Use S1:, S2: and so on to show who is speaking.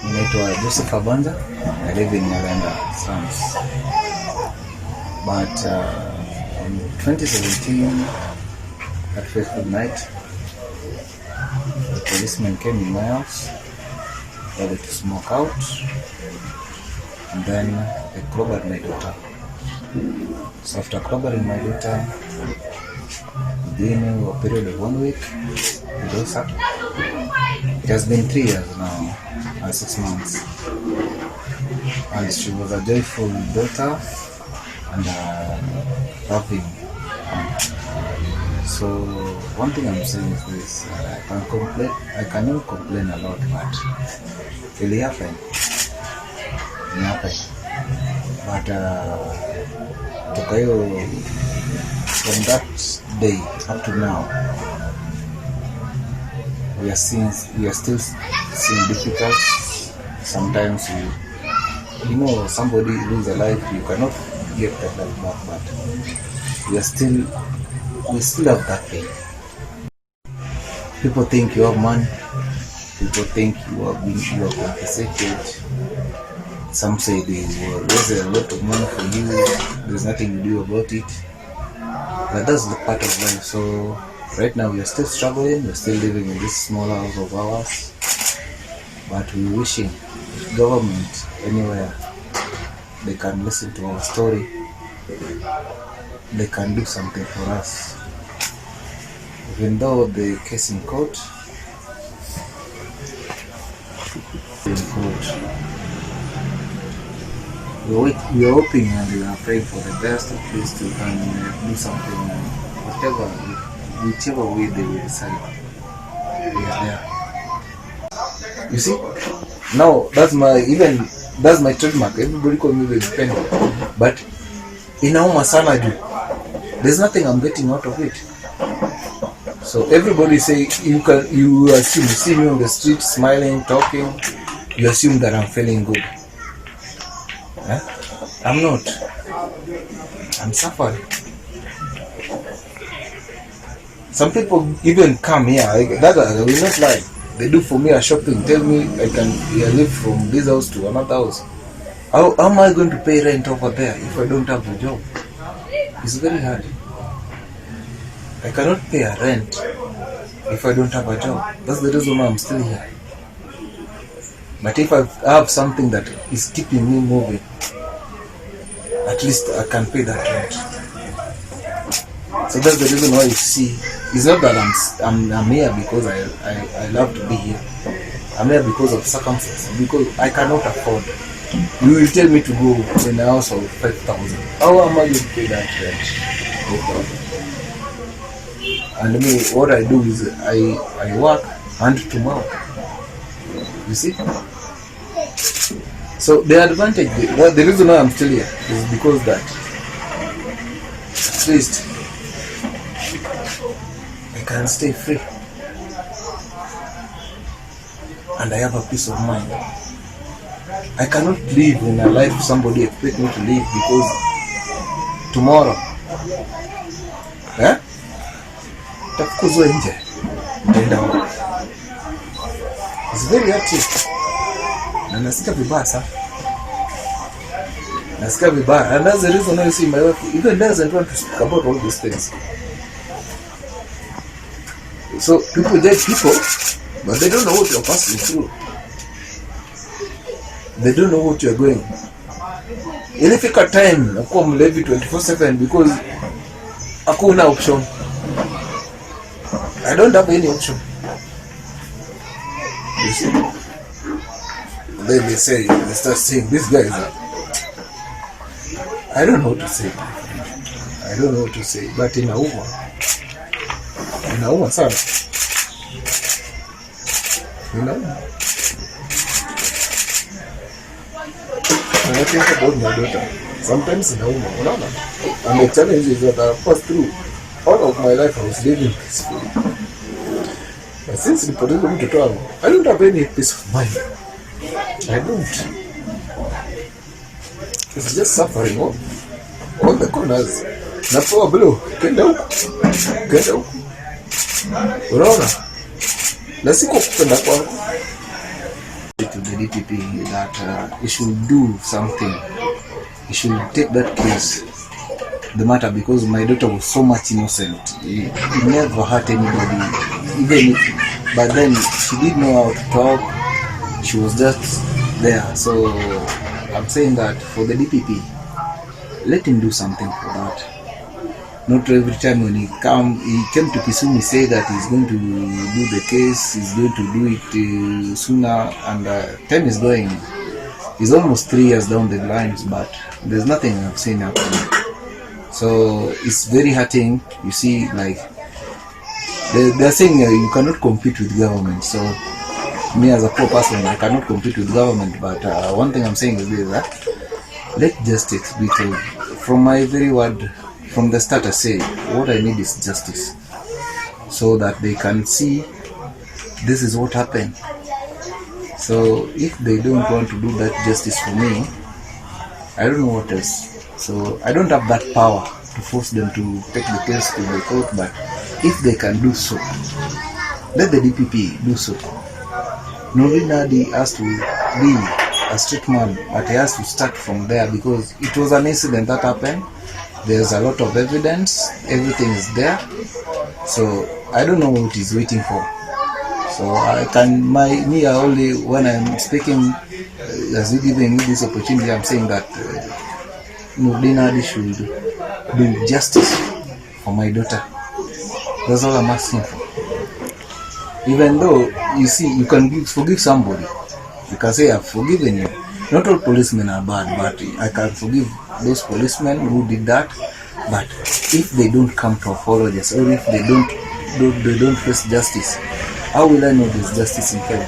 S1: Naitwa Joseph Abanja. I live in Nyalenda slums. But in 2017, at fateful night, the policeman came in my house, started to smoke out, and then they clobbered my daughter. So after clobbering my daughter, within a period of 1 week, we lost her. It has been 3 years now, and 6 months. And she was a joyful daughter and a loving aunt. So one thing I'm saying is this: I cannot complain a lot, but it happened. It happened. But from that day up to now, we are still seeing difficulties. Sometimes you know somebody lose a life, you cannot get that life back, but we still have that pain. People think you have money. People think you are compensated. Some say there's a lot of money for you. There's nothing to do about it. But that's the part of life. So right now we are still struggling. We're still living in this small house of ours. But we're wishing government anywhere they can listen to our story. They can do something for us. Even though the case in court, we are hoping and we are praying for the best. At least we can do something, whichever way they will decide. We are there. You see, now that's my trademark. Everybody call me the dependent, but inauma sana juu there's nothing I'm getting out of it. So everybody say you assume, you see me on the street smiling, talking, you assume that I'm feeling good. I'm not. I'm suffering. Some people even come here, that I will not lie. They do for me a shopping, tell me I live from this house to another house. How am I going to pay rent over there if I don't have a job? It's very hard. I cannot pay a rent if I don't have a job. That's the reason why I'm still here. But if I have something that is keeping me moving, at least I can pay that rent. So that's the reason why you see, it's not that I'm here because I love to be here. I'm here because of circumstances, because I cannot afford. You will tell me to go in a house of 5,000. How am I going to pay that rent? And me, what I do is I work hand to mouth. You see? So the advantage, the reason why I'm still here is because that at least I can stay free and I have a peace of mind. I cannot live in a life somebody expects me to live because tomorrow tafukuzwa nje. It's very active. Na nasikia vibaya sana. Nasikia vibaya. And that's the reason why you see my wife even doesn't want to speak about all these things. So people judge people, but they don't know what you're passing through. They don't know what you're going. Ilifika time nakuwa mlevi 24/7 because hakuna option. I don't have any option. You see? Then they start saying, this guy is I don't know what to say. I don't know what to say. But inauma sana. Inauma. When I think about my daughter, sometimes inauma. And the challenges that I passed through, all of my life I was living peacefully. But since the political mtoto wangu, I don't have any peace of mind. I don't. It's just suffering all the corners. Napewa blue, kenda huku. Unaona? Na siko kupenda kwangu. to the DPP that he should do something. He should take that case, the matter, because my daughter was so much innocent. He never hurt anybody, even if, but then she didn't know how to talk. She was just there. So I'm saying that for the DPP, let him do something for that. Not every time when he came to Kisumu, say that he's going to do the case, he's going to do it sooner, and time is going. He's almost 3 years down the lines, but there's nothing I've seen happening. So it's very hurting. You see, like they're saying you cannot compete with government. So me as a poor person, I cannot compete with government. But one thing I'm saying is this, that let justice be told. From my very word, from the start, I say what I need is justice, so that they can see this is what happened. So if they don't want to do that justice for me, I don't know what else. So I don't have that power to force them to take the case to the court, but if they can do so, let the DPP do so. Noordin Nadi has to be a strict man, but he has to start from there, because it was an incident that happened. There's a lot of evidence, everything is there. So I don't know what he's waiting for. So I only, when I'm speaking, as you giving me this opportunity, I'm saying that Noordin Nadi should do justice for my daughter. That's all I'm asking for. Even though, you see, you can forgive somebody. You can say, I've forgiven you. Not all policemen are bad, but I can forgive those policemen who did that. But if they don't come to apologize, or if they don't face justice, how will I know there's justice in Kenya?